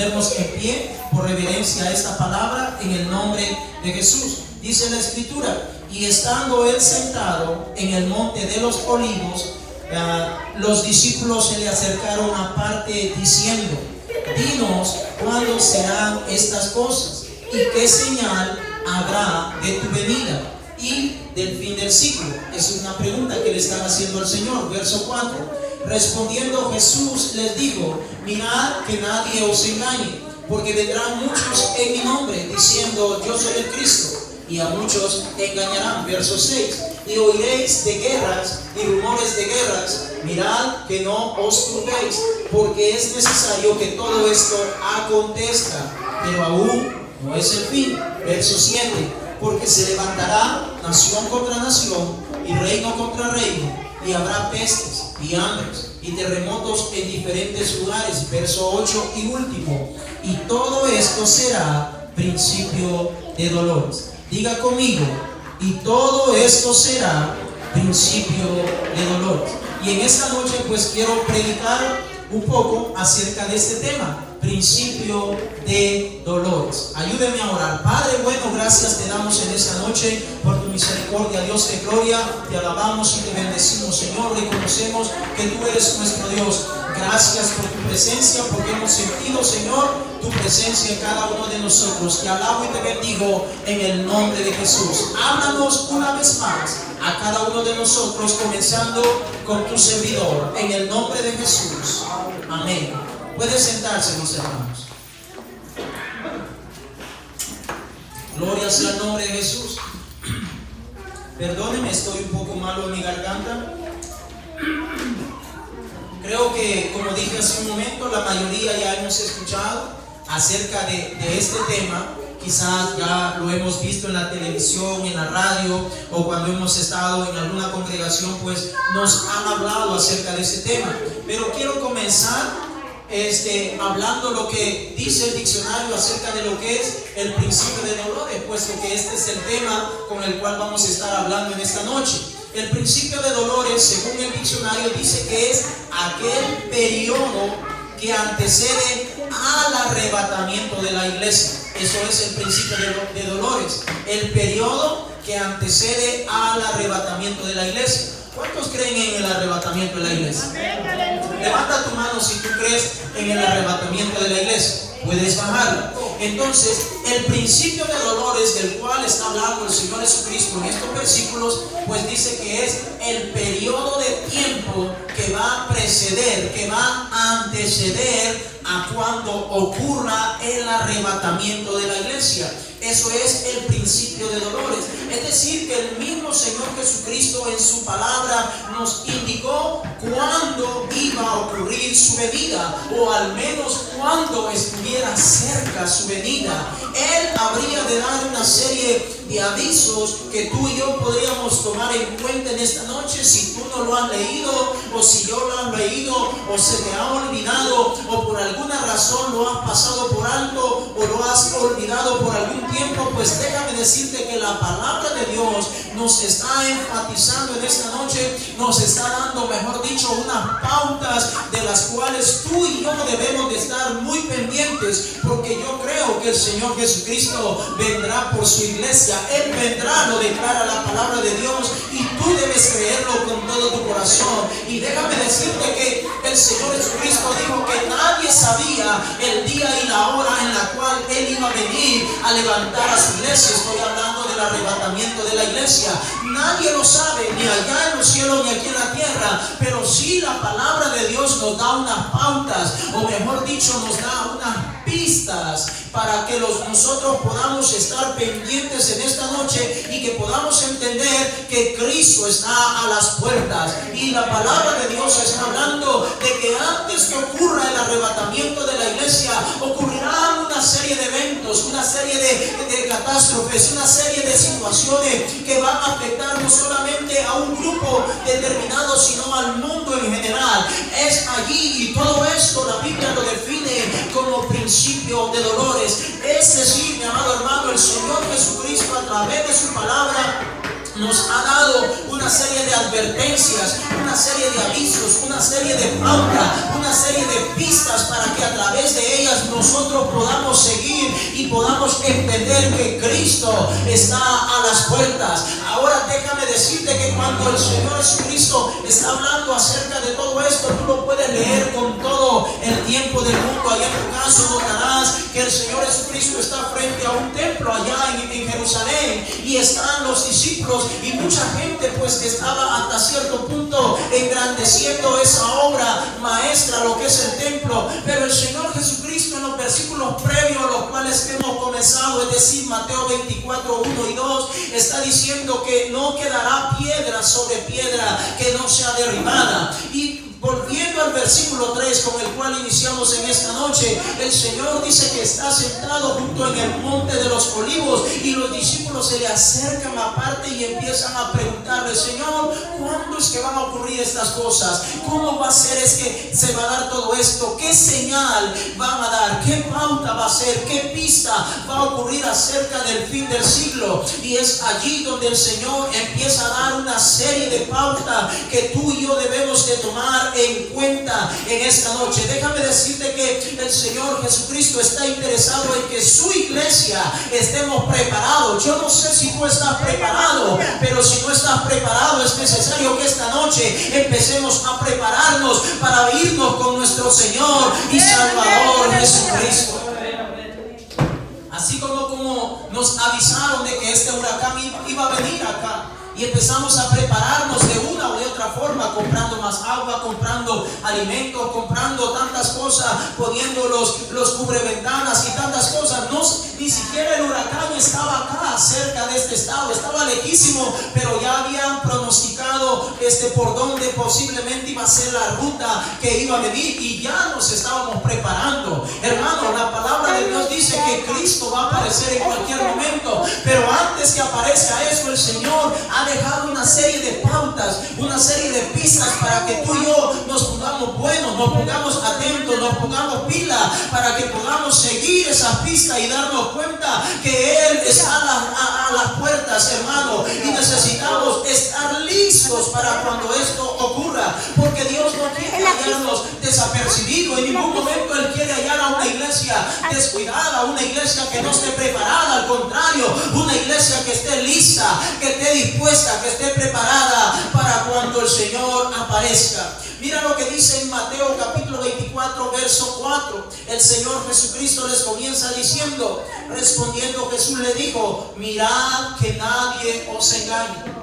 ponernos en pie por reverencia a esta palabra en el nombre de Jesús. Dice la Escritura: y estando él sentado en el monte de los olivos, los discípulos se le acercaron aparte diciendo: dinos cuándo serán estas cosas y qué señal habrá de tu venida y del fin del siglo. Es una pregunta que le están haciendo al Señor. Verso 4: respondiendo Jesús les dijo: mirad que nadie os engañe, porque vendrán muchos en mi nombre diciendo: yo soy el Cristo, y a muchos engañarán. Verso 6: y oiréis de guerras y rumores de guerras. Mirad que no os turbéis, porque es necesario que todo esto acontezca, pero aún no es el fin. Verso 7: porque se levantará nación contra nación y reino contra reino, y habrá pestes y hambres y terremotos en diferentes lugares. Verso 8 y último: y todo esto será principio de dolores. Diga conmigo: y todo esto será principio de dolores. Y en esta noche pues quiero predicar un poco acerca de este tema: principio de dolores. Ayúdeme a orar. Padre bueno, gracias te damos en esta noche por tu misericordia. Dios de gloria, te alabamos y te bendecimos, Señor. Reconocemos que tú eres nuestro Dios. Gracias por tu presencia, porque hemos sentido, Señor, tu presencia en cada uno de nosotros. Te alabo y te bendigo en el nombre de Jesús. Háblanos una vez más a cada uno de nosotros, comenzando con tu servidor, en el nombre de Jesús. Amén. Puede sentarse, mis hermanos. Gloria sea el nombre de Jesús. Perdónenme, estoy un poco malo en mi garganta. Creo que, como dije hace un momento, la mayoría ya hemos escuchado acerca de este tema. Quizás ya lo hemos visto en la televisión, en la radio, o cuando hemos estado en alguna congregación, pues nos han hablado acerca de ese tema. Pero quiero comenzar hablando lo que dice el diccionario acerca de lo que es el principio de dolores, puesto que este es el tema con el cual vamos a estar hablando en esta noche. El principio de dolores, según el diccionario, dice que es aquel periodo que antecede al arrebatamiento de la iglesia. Eso es el principio de dolores, el periodo que antecede al arrebatamiento de la iglesia. ¿Cuántos creen en el arrebatamiento de la iglesia? Levanta tu mano si tú crees en el arrebatamiento de la iglesia. Puedes bajarla. Entonces, el principio de dolores del cual está hablando el Señor Jesucristo en estos versículos, pues dice que es el periodo de tiempo que va a preceder, que va a anteceder a cuando ocurra el arrebatamiento de la iglesia. Eso es el principio de dolores. Es decir, que el mismo Señor Jesucristo en su palabra nos indicó cuándo iba a ocurrir su venida, o al menos cuándo estuviera cerca su venida. Él habría de dar una serie de avisos que tú y yo podríamos tomar en cuenta en esta noche. Si tú no lo has leído, o si yo lo he leído, o se te ha olvidado, o por alguna razón lo has pasado por alto, o lo has olvidado por algún tiempo, pues déjame decirte que la palabra de Dios nos está enfatizando en esta noche, nos está dando, mejor dicho, unas pautas de las cuales tú y yo debemos de estar muy pendientes, porque yo creo que el Señor Jesucristo vendrá por su iglesia. Él vendrá, lo declara la palabra de Dios, y tú debes creerlo con todo tu corazón. Y déjame decirte que el Señor Jesucristo dijo que nadie sabía el día y la hora en la cual Él iba a venir a levantar a su iglesia. Estoy hablando del arrebatamiento de la iglesia. Nadie lo sabe, ni allá en los cielos ni aquí en la tierra, pero sí la palabra de Dios nos da unas pautas, o mejor dicho, nos da unas pistas para que nosotros podamos estar pendientes en esta noche y que podamos entender que Cristo está a las puertas. Y la palabra de Dios está hablando de que antes que ocurra el arrebatamiento de la iglesia, ocurrirán una serie de eventos, una serie de catástrofes, una serie de situaciones que van a afectar no solamente a un grupo determinado, sino al mundo en general. Es allí, y todo esto la Biblia lo define como principio de dolores. Es decir, mi amado hermano, el Señor Jesucristo, a través de su palabra, nos ha dado una serie de advertencias, una serie de avisos, una serie de pautas, una serie de pistas para que a través de ellas nosotros podamos seguir y podamos entender que Cristo está a las puertas. Ahora déjame decirte que cuando el Señor Jesucristo está hablando acerca de todo esto, tú lo puedes leer con todo el tiempo del mundo. Allá en tu caso notarás que el Señor Jesucristo está frente a un templo allá en Jerusalén, y están los discípulos y mucha gente pues que estaba hasta cierto punto engrandeciendo esa obra maestra, lo que es el templo. Pero el Señor Jesucristo, en los versículos previos a los cuales hemos comenzado, es decir, Mateo 24, 1 y 2, está diciendo que no quedará piedra sobre piedra que no sea derribada. Y volviendo al versículo 3 con el cual iniciamos en esta noche, el Señor dice que está sentado junto en el monte de los olivos, y los discípulos se le acercan aparte y empiezan a preguntarle: Señor, ¿cuándo es que van a ocurrir estas cosas? ¿Cómo va a ser? ¿Es que se va a dar todo esto? ¿Qué señal van a dar? ¿Qué pauta va a ser? ¿Qué pista va a ocurrir acerca del fin del siglo? Y es allí donde el Señor empieza a dar una serie de pautas que tú y yo debemos de tomar en cuenta en esta noche. Déjame decirte que el Señor Jesucristo está interesado en que su iglesia estemos preparados. Yo no sé si tú estás preparado, pero si no estás preparado, es necesario que esta noche empecemos a prepararnos para irnos con nuestro Señor y Salvador Jesucristo. Así como nos avisaron de que este huracán iba a venir acá, y empezamos a prepararnos de una u otra forma, comprando más agua, comprando alimentos, comprando tantas cosas, poniendo los cubreventanas y tantas cosas. Ni siquiera el huracán estaba acá cerca de este estado, estaba lejísimo, pero ya habían pronosticado por dónde posiblemente iba a ser la ruta que iba a venir, y ya nos estábamos preparando. Hermano, la palabra de Dios dice que Cristo va a aparecer en cualquier momento, pero antes que aparezca eso, el Señor ha dejado una serie de pautas, una serie de pistas para que tú y yo nos pongamos buenos, nos pongamos atentos, nos pongamos pila, para que podamos seguir esas pistas y darnos cuenta que Él está a las puertas, hermano, y necesitamos estar listos para cuando esto ocurra, porque Dios no quiere hallarnos desapercibidos. En ningún momento Él quiere hallar a una iglesia descuidada, una iglesia que no esté preparada. Al contrario, una iglesia que esté lista, que esté dispuesta, que esté preparada para cuando el Señor aparezca. Mira lo que dice en Mateo capítulo 24, verso 4. El Señor Jesucristo les comienza diciendo: respondiendo Jesús le dijo: mirad que nadie os engañe.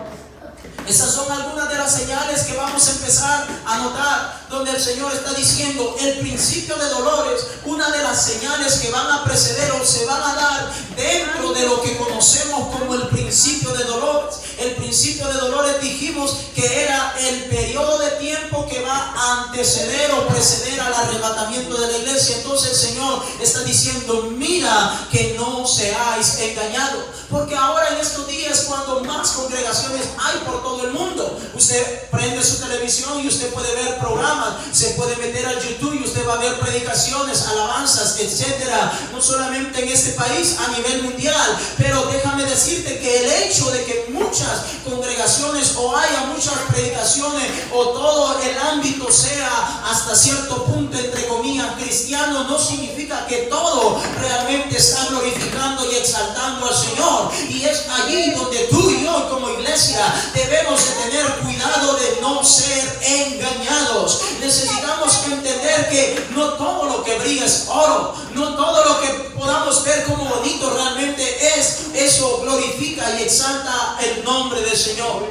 Esas son algunas de las señales que vamos a empezar a notar, donde el Señor está diciendo el principio de dolores. Una de las señales que van a preceder o se van a dar dentro de lo que conocemos como el principio de dolores. El principio de dolores dijimos que era el periodo de tiempo que va a anteceder o preceder al arrebatamiento de la iglesia. Entonces el Señor está diciendo: mira que no seáis engañados, porque ahora en estos días, cuando más congregaciones hay por todo el mundo, usted prende su televisión y usted puede ver programas, se puede meter al YouTube y usted va a ver predicaciones, alabanzas, etcétera, no solamente en este país, a nivel mundial. Pero déjame decirte que el hecho de que muchas congregaciones o haya muchas predicaciones o todo el ámbito sea hasta cierto punto, entre comillas, cristiano, no significa que todo realmente está glorificando y exaltando al Señor. Y es allí donde tú y yo como iglesia debemos de tener cuidado de no ser engañados. Necesitamos entender que no todo lo que brilla es oro, no todo lo que podamos ver como bonito realmente es eso, glorifica y exalta el nombre del Señor.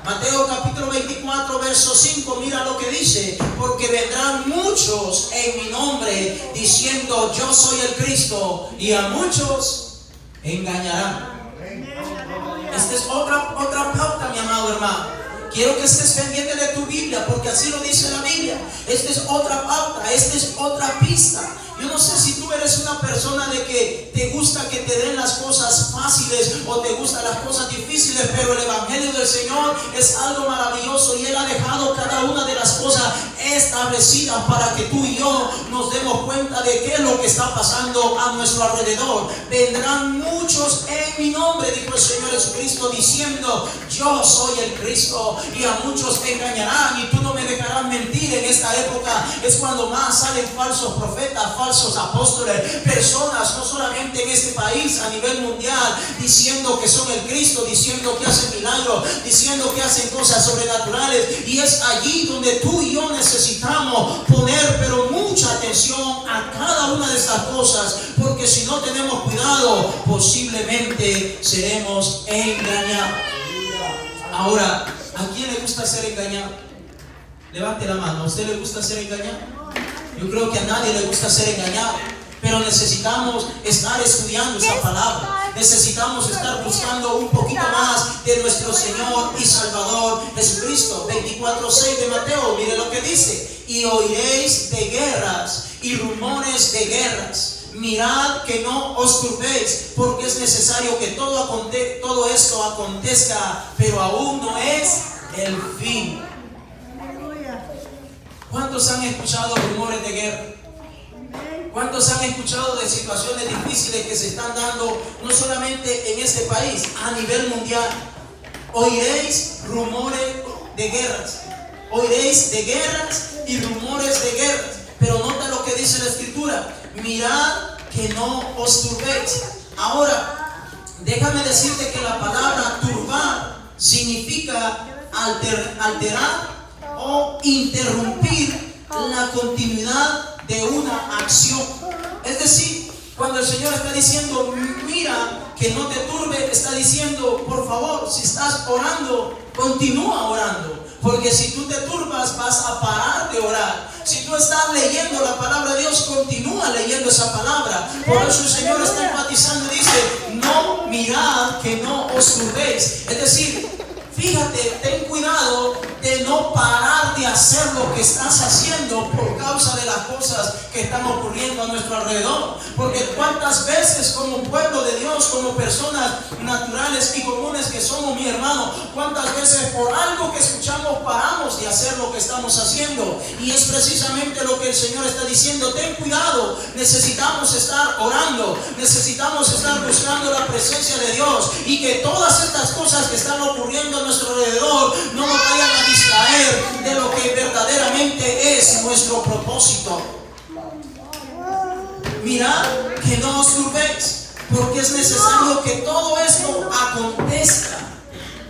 Mateo capítulo 24 verso 5, mira lo que dice: porque vendrán muchos en mi nombre diciendo yo soy el Cristo, y a muchos engañarán. Esta es otra pauta, mi amado hermano. Quiero que estés pendiente de tu Biblia, porque así lo dice la Biblia. Esta es otra pauta, esta es otra pista. Yo no sé si tú eres una persona de que te gusta que te den las cosas fáciles o te gustan las cosas difíciles, pero el Evangelio del Señor es algo maravilloso y Él ha dejado cada una de las cosas establecidas para que tú y yo nos demos cuenta de qué es lo que está pasando a nuestro alrededor. Vendrán muchos en mi nombre, dijo el Señor Jesucristo, diciendo: yo soy el Cristo, y a muchos te engañarán y tú no me dejarás mentir. En esta época es cuando más salen falsos profetas, falsos apóstoles, personas no solamente en este país, a nivel mundial, diciendo que son el Cristo, diciendo que hacen milagros, diciendo que hacen cosas sobrenaturales. Y es allí donde tú y yo necesitamos poner pero mucha atención a cada una de estas cosas, porque si no tenemos cuidado, posiblemente seremos engañados. Ahora, ¿a quién le gusta ser engañado? Levante la mano. ¿A usted le gusta ser engañado? Yo creo que a nadie le gusta ser engañado, pero necesitamos estar estudiando esa palabra. Necesitamos estar buscando un poquito más de nuestro Señor y Salvador Jesucristo. 24:6 de Mateo, mire lo que dice: y oiréis de guerras y rumores de guerras. Mirad que no os turbéis, porque es necesario que todo esto acontezca, pero aún no es el fin. ¿Cuántos han escuchado rumores de guerra? ¿Cuántos han escuchado de situaciones difíciles que se están dando no solamente en este país, a nivel mundial? Oiréis rumores de guerras. Oiréis de guerras y rumores de guerras. Pero nota lo que dice la Escritura: mirad que no os turbéis. Ahora, déjame decirte que la palabra turbar significa alterar o interrumpir la continuidad de una acción. Es decir, cuando el Señor está diciendo mira que no te turbe, está diciendo: por favor, si estás orando, continúa orando, porque si tú te turbas vas a parar de orar. Si tú estás leyendo la palabra de Dios, continúa leyendo esa palabra. Por eso el Señor está enfatizando y dice: no, mirad que no os turbéis. Es decir, fíjate, ten cuidado de no parar de hacer lo que estás haciendo por causa de las cosas que están ocurriendo a nuestro alrededor. Porque cuántas veces como pueblo de Dios, como personas naturales y comunes que somos, mi hermano, cuántas veces por algo que escuchamos paramos de hacer lo que estamos haciendo. Y es precisamente lo que el Señor está diciendo: ten cuidado, necesitamos estar orando, necesitamos estar buscando la presencia de Dios, y que todas estas cosas que están ocurriendo a nuestro alrededor no nos vayan a distraer de lo que verdaderamente es nuestro propósito. Mirad que no os turbéis, porque es necesario que todo esto acontezca,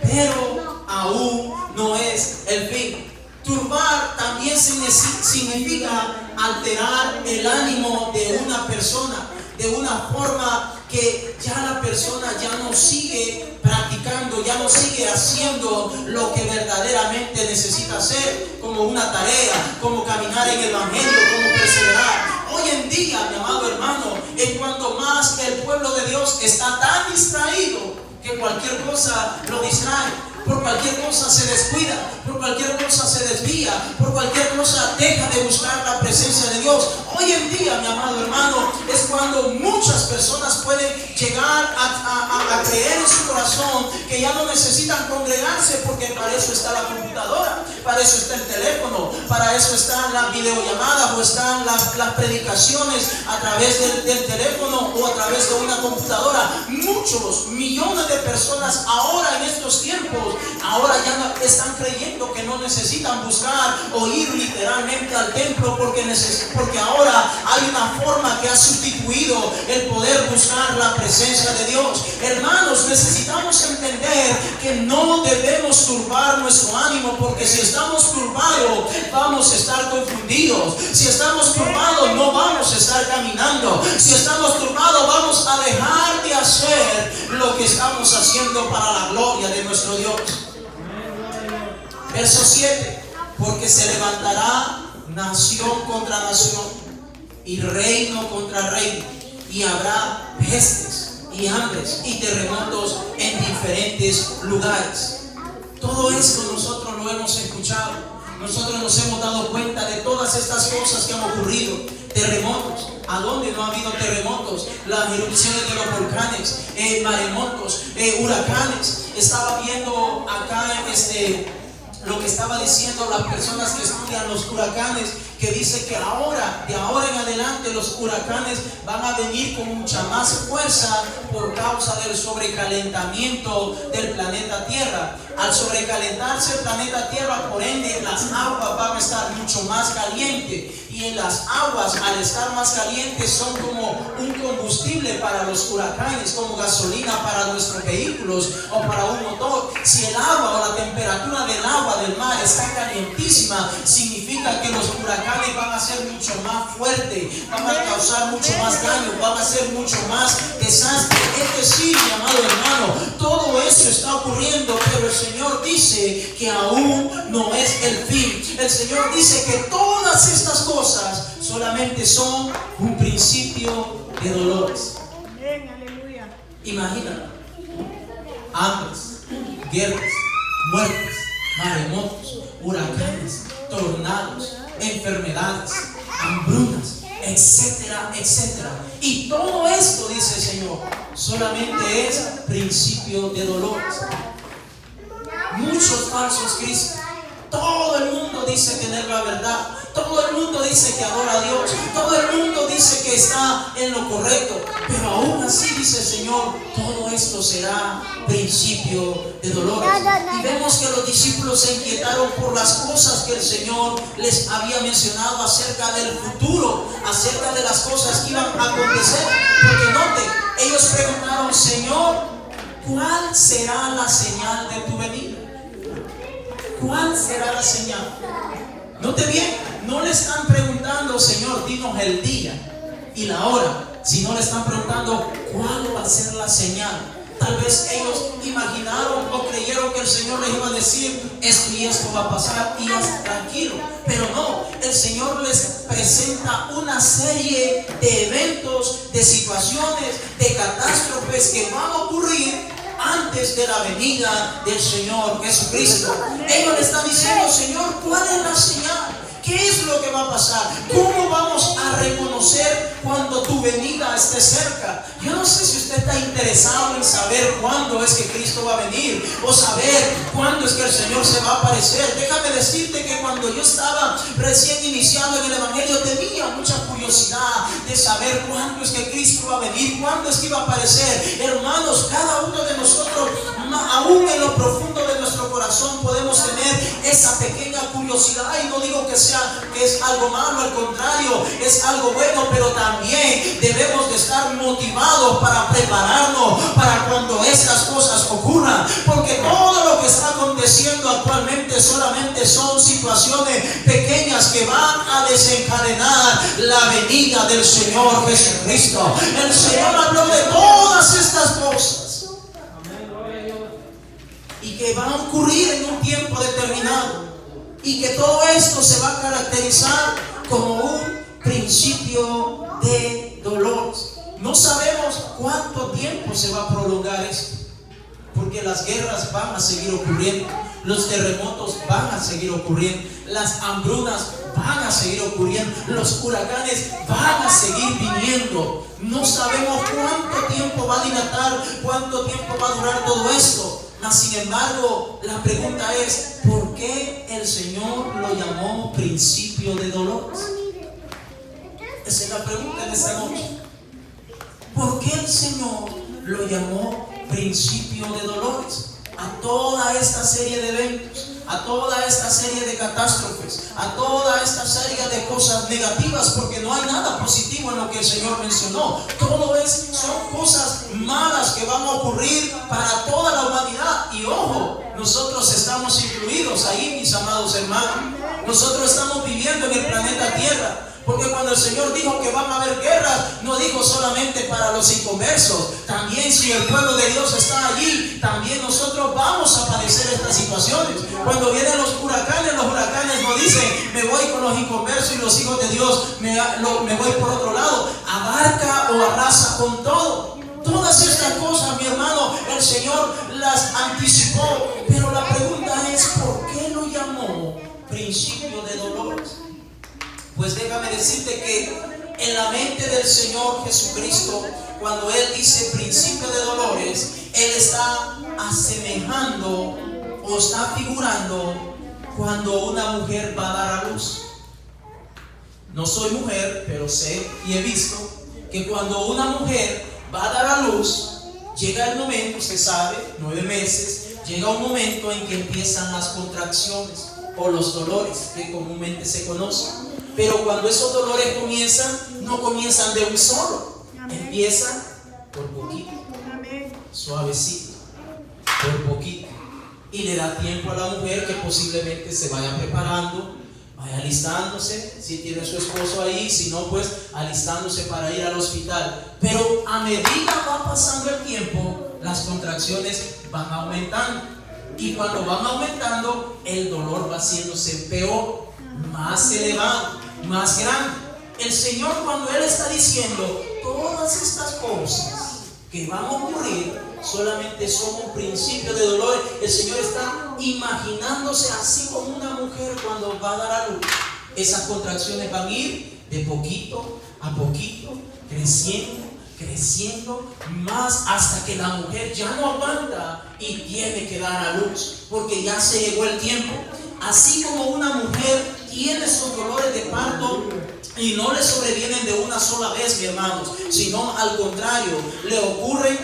pero aún no es el fin. Turbar también significa alterar el ánimo de una persona de una forma que ya la persona ya no sigue practicando, ya no sigue haciendo lo que verdaderamente necesita hacer, como una tarea, como caminar en el Evangelio, como perseverar. Hoy en día, mi amado hermano, en cuanto más el pueblo de Dios está tan distraído que cualquier cosa lo distrae. Por cualquier cosa se descuida, por cualquier cosa se desvía, por cualquier cosa deja de buscar la presencia de Dios. Hoy en día, mi amado hermano, es cuando muchas personas pueden llegar a creer en su corazón que ya no necesitan congregarse, porque para eso está la computadora, para eso está el teléfono, para eso están las videollamadas o están las predicaciones a través del teléfono o a través de una computadora. Muchos, millones de personas ahora en estos tiempos, ahora ya no están creyendo que no necesitan buscar o ir literalmente al templo, porque ahora hay una forma que ha sustituido el poder buscar la presencia de Dios. Hermanos, necesitamos entender que no debemos turbar nuestro ánimo, porque si estamos turbados vamos a estar confundidos. Si estamos turbados no vamos a estar caminando. Si estamos turbados vamos a dejar de hacer lo que estamos haciendo para la gloria de nuestro Dios. Verso 7: porque se levantará nación contra nación y reino contra reino, y habrá pestes y hambres y terremotos en diferentes lugares. Todo esto nosotros lo hemos escuchado. Nosotros nos hemos dado cuenta de todas estas cosas que han ocurrido. terremotos. ¿A dónde no ha habido terremotos? Las erupciones de los volcanes, maremotos, huracanes. Estaba viendo acá lo que estaba diciendo las personas que estudian los huracanes, que dice que de ahora en adelante los huracanes van a venir con mucha más fuerza por causa del sobrecalentamiento del planeta Tierra. Al sobrecalentarse el planeta Tierra, por ende, las aguas van a estar mucho más calientes. Y en las aguas, al estar más calientes, son como un combustible para los huracanes, como gasolina para nuestros vehículos o para un motor. Si el agua o la temperatura del agua del mar está calientísima, significa que los huracanes van a ser mucho más fuertes, van a causar mucho más daño, van a ser mucho más desastre. Es decir, mi amado hermano, todo eso está ocurriendo, pero el Señor dice que aún no es el fin. El Señor dice que todas estas cosas solamente son un principio de dolores. Imagina hambres, guerras, muertes, maremotos, huracanes, tornados, enfermedades, hambrunas, etcétera, etcétera. Y todo esto, dice el Señor, solamente es principio de dolores. Muchos falsos cristos. Todo el mundo dice tener la verdad. Todo el mundo dice que adora a Dios. Todo el mundo dice que está en lo correcto. Pero aún así, dice el Señor, todo esto será principio de dolores. Y vemos que los discípulos se inquietaron por las cosas que el Señor les había mencionado acerca del futuro, acerca de las cosas que iban a acontecer. Porque noten, ellos preguntaron: Señor, ¿cuál será la señal de tu venida? ¿Cuál será la señal? Note bien, no le están preguntando: Señor, dinos el día y la hora, sino le están preguntando: ¿cuál va a ser la señal? Tal vez ellos imaginaron o creyeron que el Señor les iba a decir: esto y esto va a pasar, y es tranquilo. Pero no, el Señor les presenta una serie de eventos, de situaciones, de catástrofes que van a ocurrir antes de la venida del Señor Jesucristo. Ellos le están diciendo: Señor, ¿cuál es la señal? ¿Qué es lo que va a pasar? ¿Cómo vamos a reconocer cuando tu venida esté cerca? Yo no sé si usted está interesado en saber cuándo es que Cristo va a venir, o saber cuándo es que el Señor se va a aparecer. Déjame decirte que cuando yo estaba recién iniciando en el Evangelio, tenía mucha curiosidad de saber cuándo es que Cristo va a venir, cuándo es que iba a aparecer. Hermanos, cada uno de nosotros, aún en lo profundo de nuestro corazón, podemos tener esa pequeña curiosidad. Y no digo que es algo malo, al contrario, es algo bueno, pero también debemos de estar motivados para prepararnos para cuando estas cosas ocurran, porque todo lo que está aconteciendo actualmente solamente son situaciones pequeñas que van a desencadenar la venida del Señor Jesucristo. El Señor habló de todas estas cosas y que van a ocurrir en un tiempo determinado, y que todo esto se va a caracterizar como un principio de dolores. No sabemos cuánto tiempo se va a prolongar esto, porque las guerras van a seguir ocurriendo, los terremotos van a seguir ocurriendo, las hambrunas van a seguir ocurriendo, los huracanes van a seguir viniendo. No sabemos cuánto tiempo va a dilatar, cuánto tiempo va a durar todo esto. Sin embargo, la pregunta es: ¿por qué el Señor lo llamó principio de dolores? Esa es la pregunta de esta noche. ¿Por qué el Señor lo llamó principio de dolores a toda esta serie de eventos, a toda esta serie de catástrofes, a toda esta serie de cosas negativas? Porque no hay nada positivo en lo que el Señor mencionó. Todo son cosas malas que van a ocurrir para toda la humanidad. Y ojo, nosotros estamos incluidos ahí, mis amados hermanos. Nosotros estamos viviendo en el planeta Tierra. Porque cuando el Señor dijo que van a haber guerras, no dijo solamente para los inconversos. También, si el pueblo de Dios está allí, también nosotros vamos a padecer estas situaciones. Cuando vienen los huracanes no dicen: me voy con los inconversos y los hijos de Dios me voy por otro lado. Abarca o arrasa con todo. Todas estas cosas, mi hermano, el Señor las anticipó. Pero la pregunta es: ¿por qué lo llamó principio de dolores? Pues déjame decirte que En la mente del Señor Jesucristo, cuando Él dice principio de dolores, Él está asemejando o está figurando cuando una mujer va a dar a luz. No soy mujer, pero sé y he visto que cuando una mujer va a dar a luz, llega el momento, usted sabe, 9 meses, llega un momento en que empiezan las contracciones o los dolores que comúnmente se conocen. Pero cuando esos dolores comienzan, no comienzan de un solo, empiezan por poquito, suavecito, por poquito. Y le da tiempo a la mujer que posiblemente se vaya preparando, vaya alistándose, si tiene su esposo ahí, si no, pues alistándose para ir al hospital. Pero a medida va pasando el tiempo, las contracciones van aumentando. Y cuando van aumentando, el dolor va haciéndose peor, más elevado, más grande. El Señor, cuando Él está diciendo todas estas cosas que van a ocurrir, solamente son un principio de dolor. El Señor está imaginándose así como una mujer cuando va a dar a luz. Esas contracciones van a ir de poquito a poquito, creciendo más, hasta que la mujer ya no aguanta y tiene que dar a luz, porque ya se llegó el tiempo. Así como una mujer tiene sus dolores de parto y no le sobrevienen de una sola vez, mi hermanos, sino al contrario, le ocurren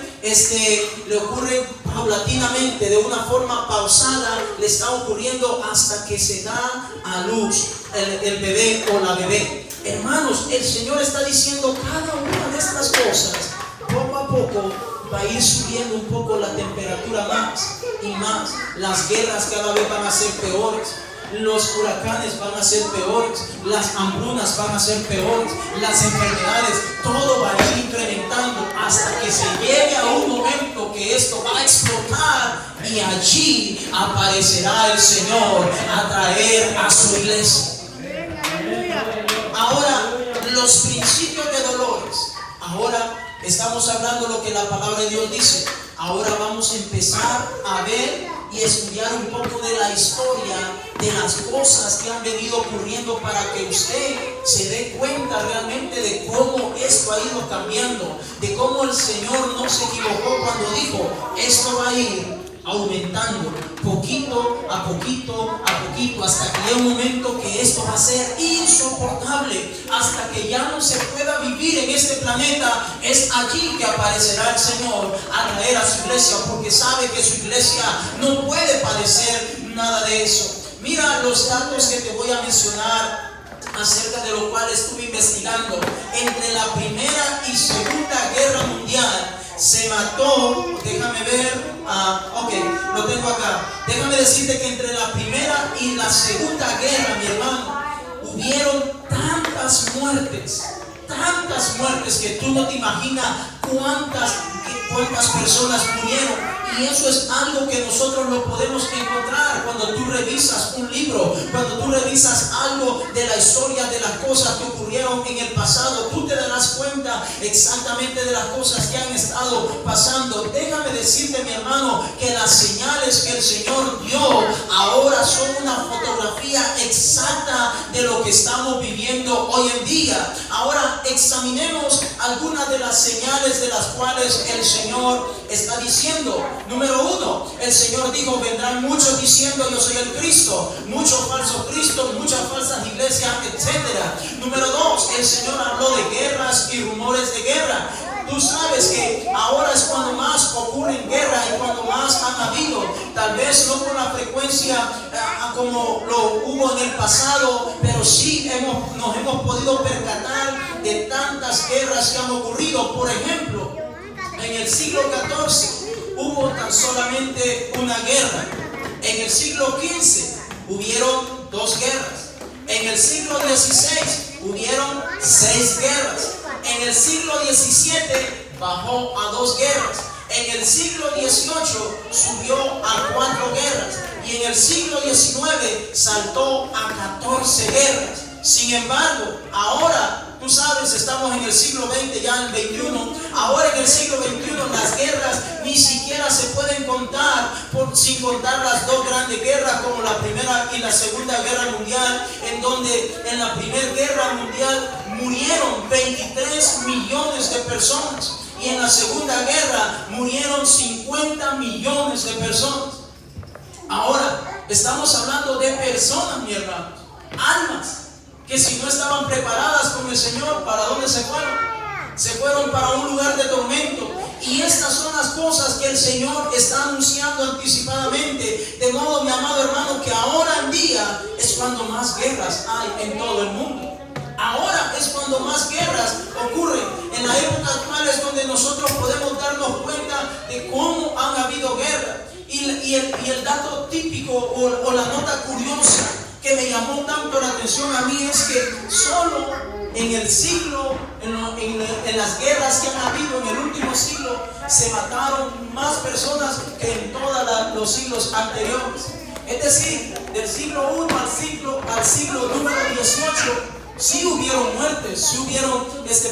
paulatinamente, de una forma pausada, le está ocurriendo hasta que se da a luz el bebé o la bebé. Hermanos, el Señor está diciendo cada una de estas cosas, poco a poco va a ir subiendo un poco la temperatura más y más. Las guerras cada vez van a ser peores. Los huracanes van a ser peores, las hambrunas van a ser peores, las enfermedades, todo va a ir incrementando hasta que se llegue a un momento que esto va a explotar y allí aparecerá el Señor a traer a su iglesia. Ahora, los principios de dolores. Ahora estamos hablando lo que la palabra de Dios dice. Ahora vamos a empezar a ver y estudiar un poco de la historia, de las cosas que han venido ocurriendo, para que usted se dé cuenta realmente de cómo esto ha ido cambiando, de cómo el Señor no se equivocó cuando dijo, esto va a ir aumentando poquito a poquito, hasta que llegue un momento que esto va a ser insoportable, hasta que ya no se pueda vivir en este planeta. Es allí que aparecerá el Señor a traer a su iglesia, porque sabe que su iglesia no puede padecer nada de eso. Mira los datos que te voy a mencionar, acerca de lo cual estuve investigando. Entre la Primera y Segunda Guerra Mundial se mató, déjame ver, ok, lo tengo acá. Déjame decirte que entre la Primera y la Segunda Guerra, mi hermano, hubieron tantas muertes que tú no te imaginas cuántas personas murieron. Y eso es algo que nosotros lo podemos encontrar cuando tú revisas un libro, cuando tú revisas algo de la historia de las cosas que ocurrieron en el pasado. Tú te darás cuenta exactamente de las cosas que han estado pasando. Déjame decirte, mi hermano, que las señales que el Señor dio ahora son una fotografía exacta de lo que estamos viviendo hoy en día. Ahora examinemos algunas de las señales de las cuales el Señor está diciendo. Número 1, el Señor dijo, vendrán muchos diciendo yo soy el Cristo, muchos falsos cristos, muchas falsas iglesias, etc. Número 2, el Señor habló de guerras y rumores de guerra. Tú sabes que ahora es cuando más ocurren guerras y cuando más han habido, tal vez no con la frecuencia como lo hubo en el pasado, pero sí nos hemos podido percatar de tantas guerras que han ocurrido. Por ejemplo, en el siglo XIV hubo tan solamente una guerra. En el siglo XV hubieron 2 guerras. En el siglo XVI hubieron 6 guerras. En el siglo XVII bajó a 2 guerras. En el siglo XVIII subió a 4 guerras. Y en el siglo XIX saltó a 14 guerras. Sin embargo, ahora, tú sabes, estamos en el siglo XX, ya en el XXI. Ahora en el siglo XXI las guerras ni siquiera se pueden contar, sin contar las dos grandes guerras como la Primera y la Segunda Guerra Mundial, en donde en la Primera Guerra Mundial murieron 23 millones de personas y en la Segunda Guerra murieron 50 millones de personas. Ahora estamos hablando de personas, mi hermano, almas que si no estaban preparadas con el Señor, ¿para dónde se fueron? Se fueron para un lugar de tormento. Y estas son las cosas que el Señor está anunciando anticipadamente. De modo, mi amado hermano, que ahora en día es cuando más guerras hay en todo el mundo. Ahora es cuando más guerras ocurren. En la época actual es donde nosotros podemos darnos cuenta de cómo han habido guerras. Y el dato típico o la nota curiosa que me llamó tanto la atención a mí es que solo en el siglo, en las guerras que han habido en el último siglo, se mataron más personas que en todos los siglos anteriores. Es decir, del siglo I al siglo número 18, sí hubieron muertes, sí hubieron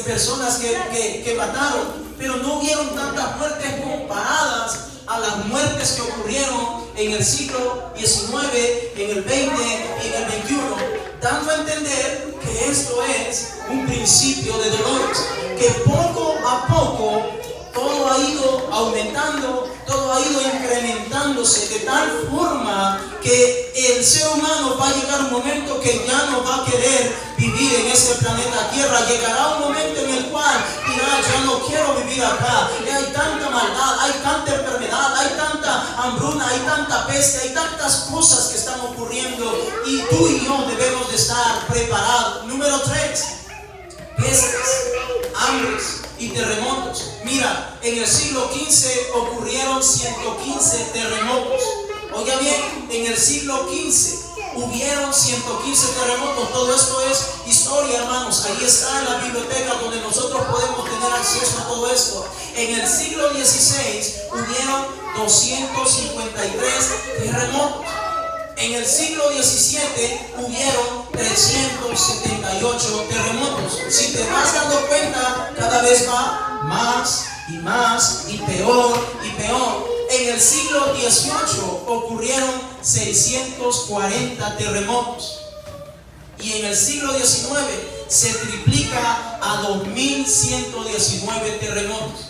personas que mataron, pero no hubieron tantas muertes comparadas a las muertes que ocurrieron en el siglo XIX, en el XX y en el XXI, dando a entender que esto es un principio de dolores, que poco a poco todo ha ido aumentando, todo ha ido incrementándose de tal forma que el ser humano va a llegar un momento que ya no va a querer vivir en este planeta Tierra. Llegará un momento en el cual dirá: ya no quiero vivir acá, hay tanta maldad, hay tanta enfermedad, hay tanta hambruna, hay tanta peste, hay tantas cosas que están ocurriendo y tú y yo debemos de estar preparados. Número 3, pestes, hambres y terremotos. Mira, en el siglo XV ocurrieron 115 terremotos. Oiga bien, en el siglo XV hubieron 115 terremotos. Todo esto es historia, hermanos. Ahí está en la biblioteca donde nosotros podemos tener acceso a todo esto. En el siglo XVI hubieron 253 terremotos. En el siglo XVII hubieron 378 terremotos. Si te vas dando cuenta, cada vez va más y más y peor y peor. En el siglo XVIII ocurrieron 640 terremotos. Y en el siglo XIX se triplica a 2119 terremotos.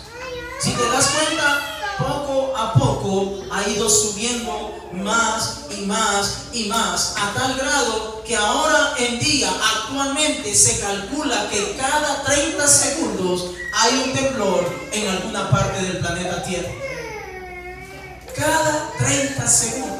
Si te das cuenta, poco a poco ha ido subiendo más y más y más, a tal grado que ahora en día, actualmente, se calcula que cada 30 segundos hay un temblor en alguna parte del planeta Tierra. Cada 30 segundos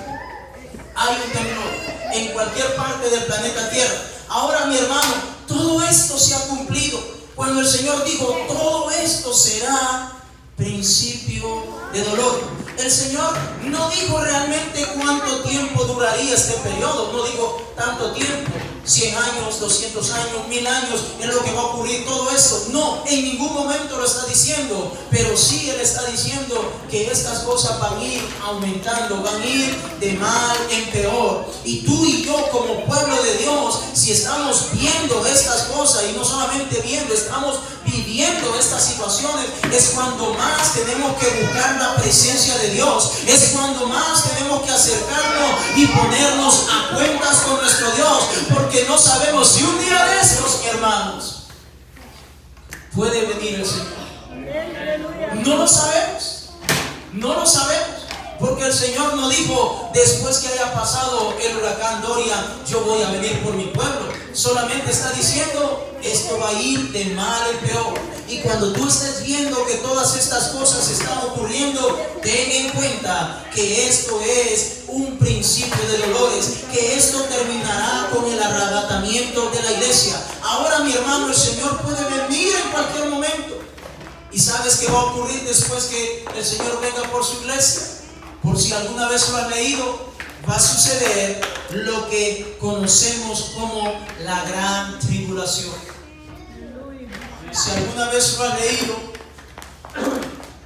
hay un temblor en cualquier parte del planeta Tierra. Ahora, mi hermano, todo esto se ha cumplido cuando el Señor dijo: todo esto será principio de dolor. El Señor no dijo realmente cuánto tiempo duraría este periodo. No dijo tanto tiempo, 100 años, 200 años, 1000 años, es lo que va a ocurrir todo esto. No, en ningún momento lo está diciendo, pero sí Él está diciendo que estas cosas van a ir aumentando, van a ir de mal en peor. Y tú y yo, como pueblo de Dios, si estamos viendo estas cosas, y no solamente viendo, estamos viviendo estas situaciones, es cuando más tenemos que buscar la presencia de Dios, es cuando más tenemos que acercarnos y ponernos a cuentas con nuestro Dios, porque no sabemos si un día de estos, hermanos, puede venir el Señor. No lo sabemos, no lo sabemos. Porque el Señor no dijo: después que haya pasado el huracán Doria, yo voy a venir por mi pueblo. Solamente está diciendo: esto va a ir de mal en peor. Y cuando tú estés viendo que todas estas cosas están ocurriendo, ten en cuenta que esto es un principio de dolores, que esto terminará con el arrebatamiento de la iglesia. Ahora, mi hermano, el Señor puede venir en cualquier momento. ¿Y sabes qué va a ocurrir después que el Señor venga por su iglesia? Por si alguna vez lo has leído, va a suceder lo que conocemos como la gran tribulación. Si alguna vez lo has leído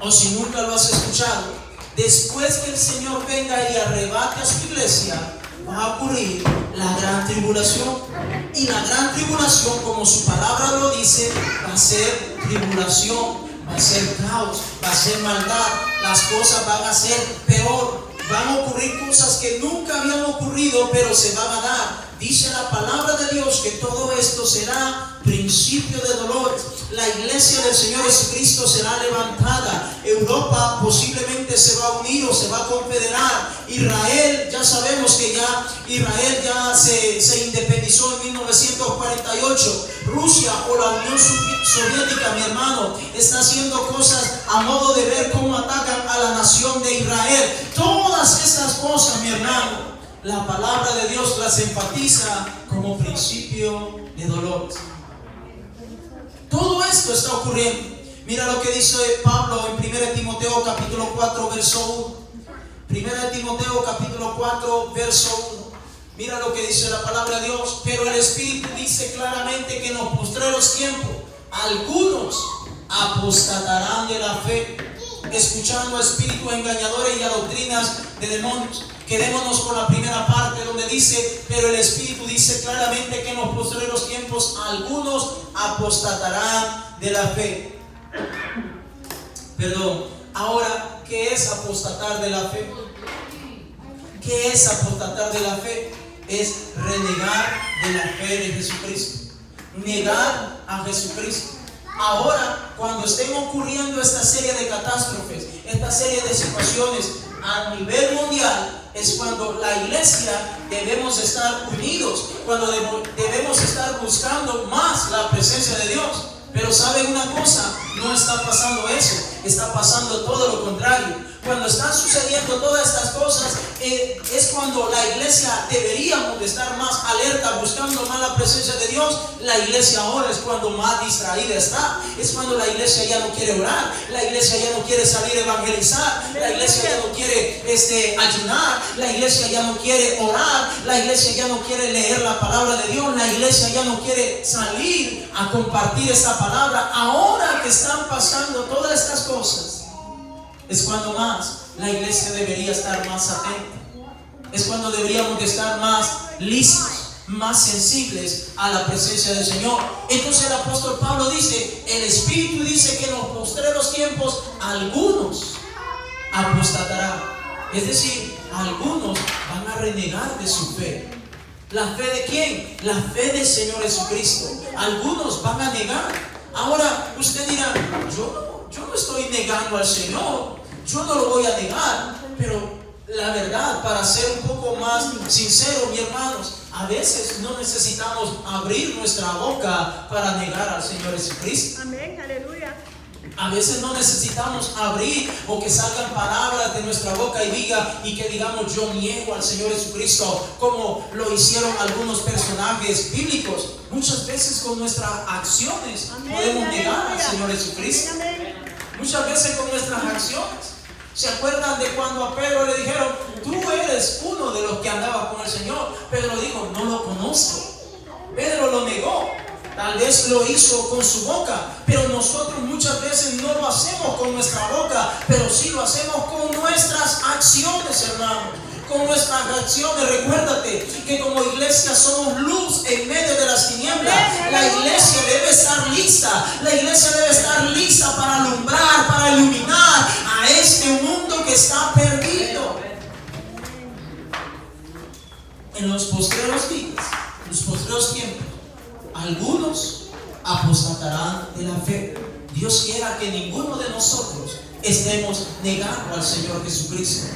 o si nunca lo has escuchado, después que el Señor venga y arrebate a su iglesia, va a ocurrir la gran tribulación. Y la gran tribulación, como su palabra lo dice, va a ser tribulación va a ser caos, va a ser maldad, las cosas van a ser peor, van a ocurrir cosas que nunca habían ocurrido, pero se van a dar. Dice la palabra de Dios que todo esto será principio de dolores. La iglesia del Señor Jesucristo será levantada. Europa posiblemente se va a unir o se va a confederar. Israel, ya sabemos que Israel ya se independizó en 1948. Rusia o la Unión Soviética, mi hermano, está haciendo cosas a modo de ver cómo atacan a la nación de Israel. Todas estas cosas, mi hermano, la palabra de Dios las enfatiza como principio de dolores. Todo esto está ocurriendo. Mira lo que dice Pablo en 1 Timoteo capítulo 4 verso 1. 1 Timoteo capítulo 4 verso 1. Mira lo que dice la palabra de Dios. Pero el Espíritu dice claramente que en los postreros tiempos algunos apostatarán de la fe, escuchando a espíritus engañadores y a doctrinas de demonios. Quedémonos con la primera parte donde dice, pero el Espíritu dice claramente que en los postreros tiempos algunos apostatarán de la fe. Perdón, ahora, ¿qué es apostatar de la fe? ¿Qué es apostatar de la fe? Es renegar de la fe de Jesucristo, negar a Jesucristo. Ahora, cuando estén ocurriendo esta serie de catástrofes, esta serie de situaciones a nivel mundial, es cuando la iglesia debemos estar unidos, cuando debemos estar buscando más la presencia de Dios. Pero ¿saben una cosa? No está pasando eso, está pasando todo lo contrario. Cuando están sucediendo todas estas cosas, es cuando la iglesia deberíamos de estar más alerta, buscando más la presencia de Dios. La iglesia ahora es cuando más distraída está. Es cuando la iglesia ya no quiere orar, la iglesia ya no quiere salir a evangelizar, la iglesia ya no quiere ayunar, la iglesia ya no quiere orar, la iglesia ya no quiere leer la palabra de Dios, la iglesia ya no quiere salir a compartir esa palabra. Ahora que están pasando todas estas cosas, es cuando más la iglesia debería estar más atenta. Es cuando deberíamos de estar más listos, más sensibles a la presencia del Señor. Entonces el apóstol Pablo dice, el Espíritu dice que en los postreros tiempos algunos apostatarán. Es decir, algunos van a renegar de su fe. ¿La fe de quién? La fe del Señor Jesucristo. Algunos van a negar. Ahora usted dirá, yo no estoy negando al Señor, yo no lo voy a negar, pero la verdad, para ser un poco más sincero, mis hermanos, a veces no necesitamos abrir nuestra boca para negar al Señor Jesucristo. Amén, aleluya. A veces no necesitamos abrir o que salgan palabras de nuestra boca y que digamos yo niego al Señor Jesucristo, como lo hicieron algunos personajes bíblicos. Muchas veces con nuestras acciones podemos negar al Señor Jesucristo. Muchas veces con nuestras acciones. ¿Se acuerdan de cuando a Pedro le dijeron, tú eres uno de los que andaba con el Señor? Pedro dijo, no lo conozco. Pedro lo negó. Tal vez lo hizo con su boca, pero nosotros muchas veces no lo hacemos con nuestra boca, pero sí lo hacemos con nuestras acciones, hermano. Con nuestras acciones. Recuérdate que como iglesia somos luz en medio de las tinieblas. La iglesia debe estar lista. La iglesia debe estar lista para alumbrar, para iluminar a este mundo que está perdido. En los postreros días, los postreros tiempos, algunos apostatarán de la fe. Dios quiera que ninguno de nosotros estemos negando al Señor Jesucristo,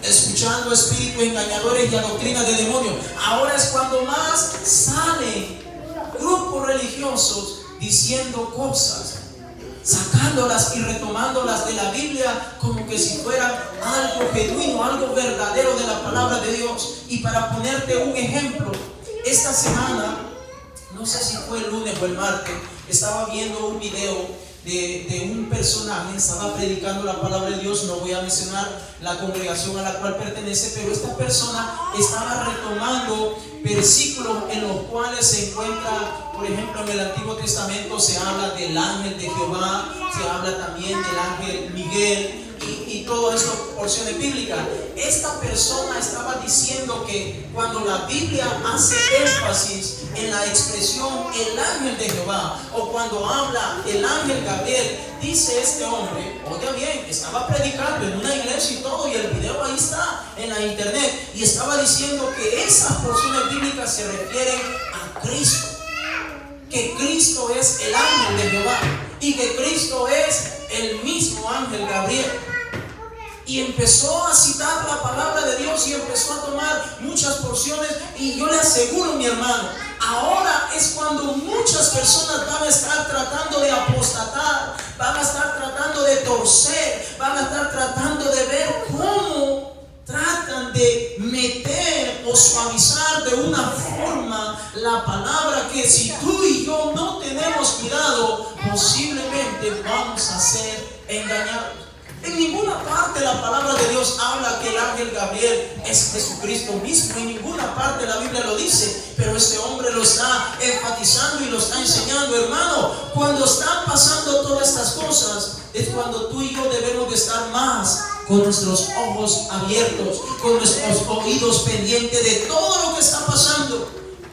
escuchando espíritus engañadores y a doctrina de demonios. Ahora es cuando más salen grupos religiosos diciendo cosas, sacándolas y retomándolas de la Biblia como que si fuera algo genuino, algo verdadero de la palabra de Dios. Y para ponerte un ejemplo, esta semana, no sé si fue el lunes o el martes, estaba viendo un video de un personaje, estaba predicando la palabra de Dios. No voy a mencionar la congregación a la cual pertenece, pero esta persona estaba retomando versículos en los cuales se encuentra, por ejemplo, en el Antiguo Testamento se habla del ángel de Jehová, se habla también del ángel Miguel y todas estas porciones bíblicas. Esta persona estaba diciendo que cuando la Biblia hace énfasis en la expresión el ángel de Jehová, o cuando habla el ángel Gabriel, dice este hombre, oiga bien, estaba predicando en una iglesia y todo, y el video ahí está en la internet, y estaba diciendo que esas porciones bíblicas se refieren a Cristo, que Cristo es el ángel de Jehová y que Cristo es el mismo ángel Gabriel. Y empezó a citar la palabra de Dios y empezó a tomar muchas porciones. Y yo le aseguro, mi hermano, ahora es cuando muchas personas van a estar tratando de apostatar, van a estar tratando de torcer, van a estar tratando de ver cómo tratan de meter o suavizar de una forma la palabra, que si tú y yo no tenemos cuidado, posiblemente vamos a ser engañados. En ninguna parte la palabra de Dios habla que el ángel Gabriel es Jesucristo mismo. En ninguna parte la Biblia lo dice, pero este hombre lo está enfatizando y lo está enseñando. Hermano, cuando están pasando todas estas cosas, es cuando tú y yo debemos de estar más con nuestros ojos abiertos, con nuestros oídos pendientes de todo lo que está pasando.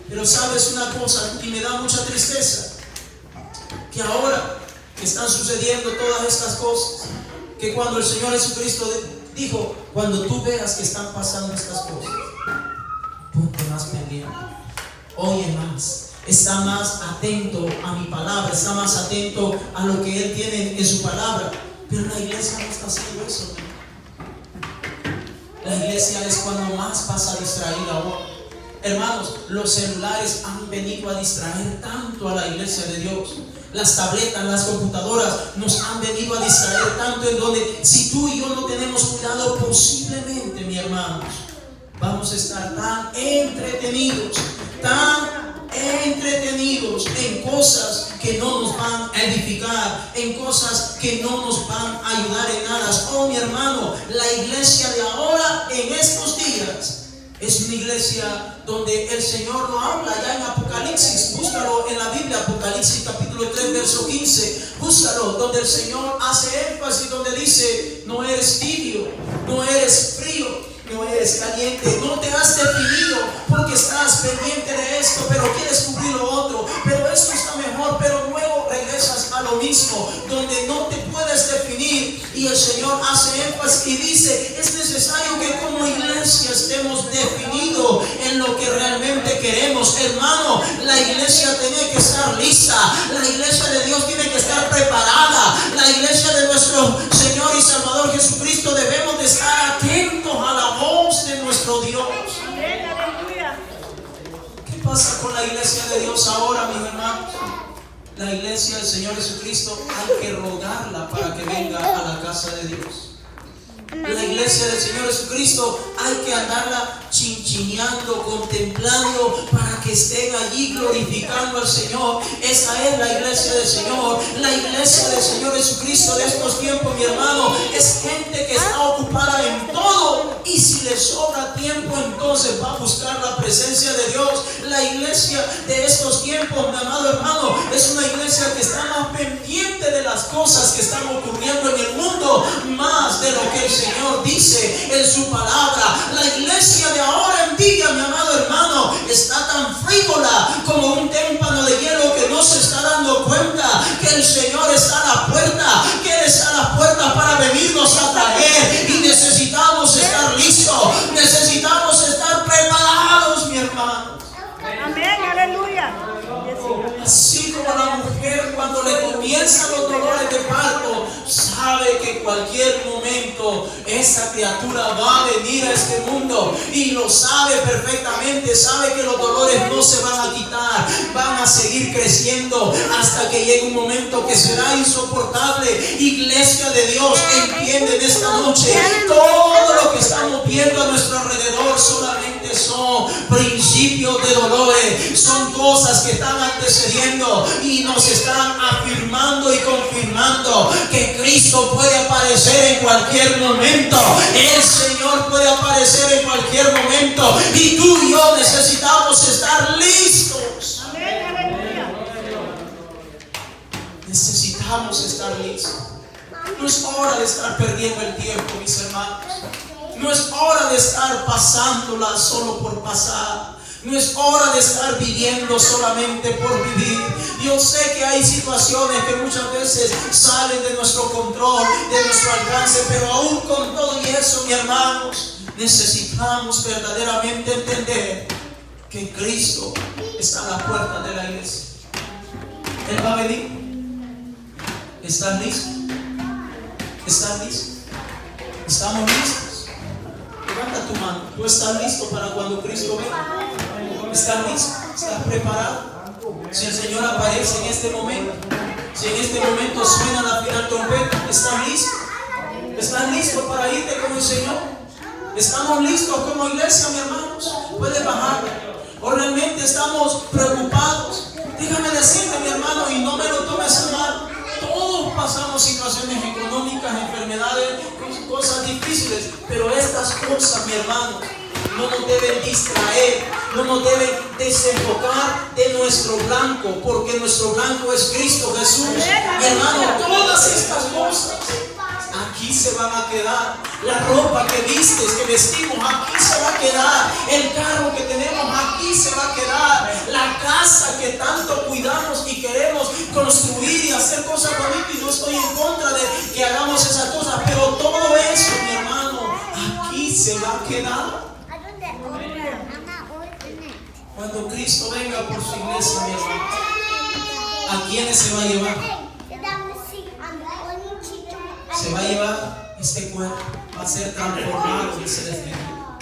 Pero sabes una cosa, y me da mucha tristeza, que ahora que están sucediendo todas estas cosas, que cuando el Señor Jesucristo dijo, cuando tú veas que están pasando estas cosas, ponte más pendiente, oye más, está más atento a mi palabra, está más atento a lo que Él tiene en su palabra. Pero la iglesia no está haciendo eso. La iglesia es cuando más pasa distraída ahora. Hermanos, los celulares han venido a distraer tanto a la iglesia de Dios. Las tabletas, las computadoras nos han venido a distraer tanto, en donde si tú y yo no tenemos cuidado, posiblemente, mi hermanos, vamos a estar tan entretenidos en cosas que no nos van a edificar, en cosas que no nos van a ayudar en nada. Oh, mi hermano, la iglesia de ahora, en estos días, es una iglesia donde el Señor lo habla ya en Apocalipsis. Búscalo en la Biblia, Apocalipsis capítulo 3, verso 15. Búscalo, donde el Señor hace énfasis, donde dice, no eres tibio, no eres frío, no eres caliente, no te has definido, porque estás pendiente de esto, pero quieres cubrir lo otro, pero esto está mejor, pero luego regresas a lo mismo, donde no te puedes definir. Y el Señor hace énfasis y dice, es necesario que como iglesia estemos definidos en lo que realmente queremos. Hermano, la iglesia tiene que estar lista, la iglesia de Dios tiene que estar preparada, la iglesia de nuestro Señor y Salvador Jesucristo debemos de estar atentos a la voz de nuestro Dios. ¿Qué pasa con la iglesia de Dios ahora, mis hermanos? La iglesia del Señor Jesucristo hay que rogarla para que venga a la casa de Dios. La iglesia del Señor Jesucristo hay que andarla chinchineando, contemplando, para que estén allí glorificando al Señor. Esa es la iglesia del Señor. La iglesia del Señor Jesucristo de estos tiempos, mi hermano, es gente que está ocupada en todo, y si le sobra tiempo, entonces va a buscar la presencia de Dios. La iglesia de estos tiempos, mi amado hermano, es una iglesia que está más pendiente de las cosas que están ocurriendo en el mundo, más de lo que el Señor dice en su palabra. La iglesia de ahora en día, mi amado hermano, está tan frívola como un témpano de hielo, que no se está dando cuenta que el Señor está a la puerta, que Él está a la puerta para venirnos a traer, y necesitamos estar listos, necesitamos estar preparados, mi hermano. Amén, aleluya. Así como la mujer, cuando le comienzan los dolores de parto, sabe que cualquier momento esa criatura va a venir a este mundo, y lo sabe perfectamente, sabe que los dolores no se van a quitar, van a seguir creciendo hasta que llegue un momento que será insoportable. Iglesia de Dios, entienden esta noche, todo lo que estamos viendo a nuestro alrededor solamente son principios de dolores, son cosas que están antecediendo y nos están afirmando y confirmando que Cristo puede aparecer en cualquier momento, el Señor puede aparecer en cualquier momento, y tú y yo necesitamos estar listos. Necesitamos estar listos. No es hora de estar perdiendo el tiempo, mis hermanos. No es hora de estar pasándola solo por pasar. No es hora de estar viviendo solamente por vivir. Yo sé que hay situaciones que muchas veces salen de nuestro control, de nuestro alcance, pero aún con todo y eso, mis hermanos, necesitamos verdaderamente entender que Cristo está a la puerta de la iglesia. Él va a venir. ¿Estás listo? ¿Estás listo? ¿Estamos listos? Levanta tu mano. ¿Tú estás listo para cuando Cristo venga? ¿Estás listo? ¿Estás preparado? Si el Señor aparece en este momento, si en este momento suena la final trompeta, ¿estás listo? ¿Estás listo para irte con el Señor? ¿Estamos listos como iglesia, mis hermanos? Puedes bajar. ¿O realmente estamos preocupados? Déjame decirte, mi hermano, y no me lo tomes a mal. Todos pasamos situaciones económicas, enfermedades, cosas difíciles, pero estas cosas, mi hermano, no nos deben distraer, no nos deben desenfocar de nuestro blanco, porque nuestro blanco es Cristo Jesús. Mi hermano, todas estas cosas aquí se van a quedar. La ropa que vistes, que vestimos, aquí se va a quedar. El carro que tenemos, aquí se va a quedar. La casa que tanto cuidamos y queremos construir y hacer cosas bonitas, y no estoy en contra de que hagamos esas cosas, pero todo eso, mi hermano, aquí se va a quedar. Cuando Cristo venga por su iglesia, mi hermano, ¿a quiénes se va a llevar? Se va a llevar este cuerpo, va a ser transformado, dice la Escritura.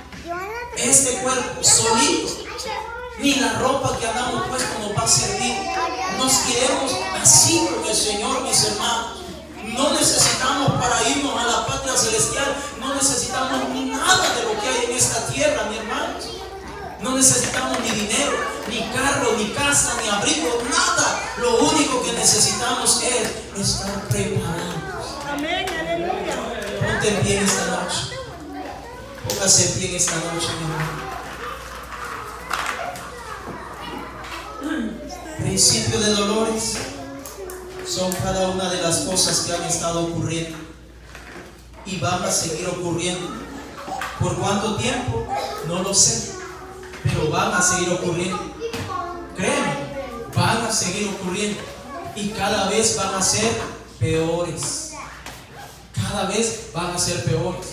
Este cuerpo solito, ni la ropa que andamos puesto nos va a servir. Nos queremos así con el Señor, mis hermanos. No necesitamos para irnos a la patria celestial, no necesitamos nada de lo que hay en esta tierra, mi hermano. No necesitamos ni dinero, ni carro, ni casa, ni abrigo, nada. Lo único que necesitamos es estar preparados. Amén, aleluya. Ponte en pie esta noche. Póngase en pie esta noche, mi hermano. Principio de dolores son cada una de las cosas que han estado ocurriendo y van a seguir ocurriendo. ¿Por cuánto tiempo? No lo sé, pero van a seguir ocurriendo. Créeme, van a seguir ocurriendo y cada vez van a ser peores. Cada vez van a ser peores.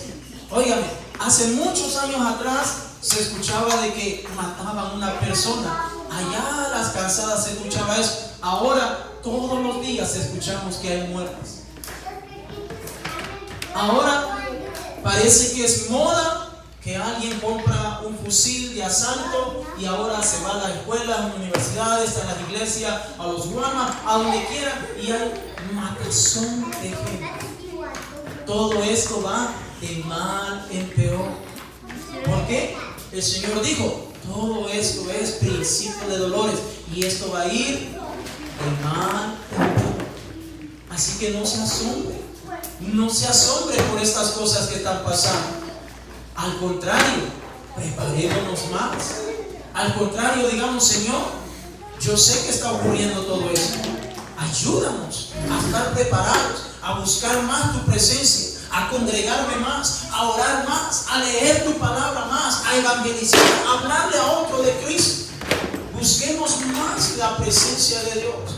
Óigame, hace muchos años atrás se escuchaba de que mataban a una persona. Allá a las calzadas se escuchaba eso. Ahora todos los días escuchamos que hay muertes. Ahora parece que es moda que alguien compra un fusil de asalto y ahora se va a las escuelas, a las universidades, a las iglesias, a los guamas, a donde quiera, y hay matazón de gente. Todo esto va de mal en peor. ¿Por qué? El Señor dijo, todo esto es principio de dolores y esto va a ir de mal en peor. Así que no se asombre. No se asombre por estas cosas que están pasando. Al contrario, preparémonos más. Al contrario, digamos, Señor, yo sé que está ocurriendo todo esto. Ayúdanos a estar preparados, a buscar más tu presencia, a congregarme más, a orar más, a leer tu palabra más, a evangelizar, a hablarle a otro de Cristo. Busquemos más la presencia de Dios,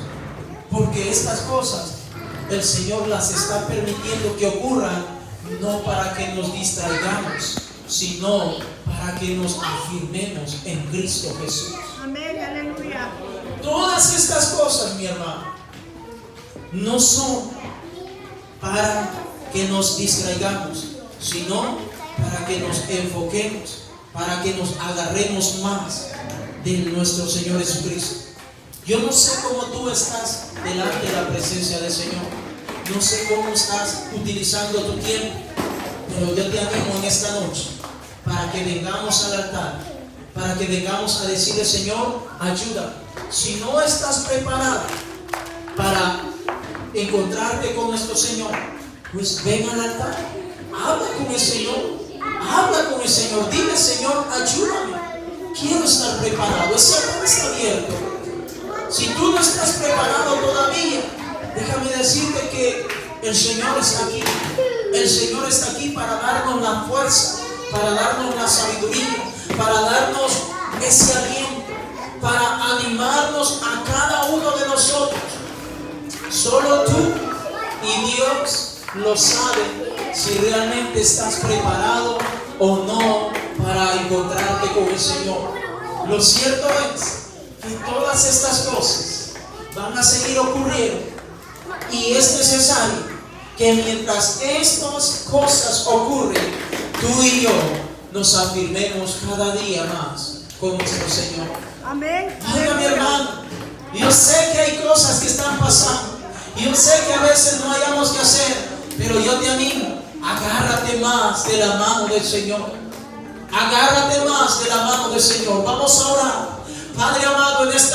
porque estas cosas el Señor las está permitiendo que ocurran, no para que nos distraigamos, sino para que nos afirmemos en Cristo Jesús. Amén, aleluya. Todas estas cosas, mi hermano, no son para que nos distraigamos, sino para que nos enfoquemos, para que nos agarremos más de nuestro Señor Jesucristo. Yo no sé cómo tú estás delante de la presencia del Señor, no sé cómo estás utilizando tu tiempo, pero yo te animo en esta noche para que vengamos al altar, para que vengamos a decirle, Señor, ayuda. Si no estás preparado para encontrarte con nuestro Señor, pues ven al altar, habla con el Señor, habla con el Señor, dile, Señor, ayúdame, quiero estar preparado. Ese altar está abierto. Si tú no estás preparado todavía, déjame decirte que el Señor está aquí. El Señor está aquí para darnos la fuerza, para darnos la sabiduría, para darnos ese aliento para animarnos a cada uno de nosotros. Solo tú y Dios lo saben si realmente estás preparado o no para encontrarte con el Señor. Lo cierto es que todas estas cosas van a seguir ocurriendo y es necesario que mientras estas cosas ocurren, tú y yo nos afirmemos cada día más con nuestro Señor. Amén. Oiga, mi hermano, yo sé que hay cosas que están pasando. Yo sé que a veces no hayamos que hacer, pero yo te animo, agárrate más de la mano del Señor. Agárrate más de la mano del Señor. Vamos a orar. Padre amado, en esta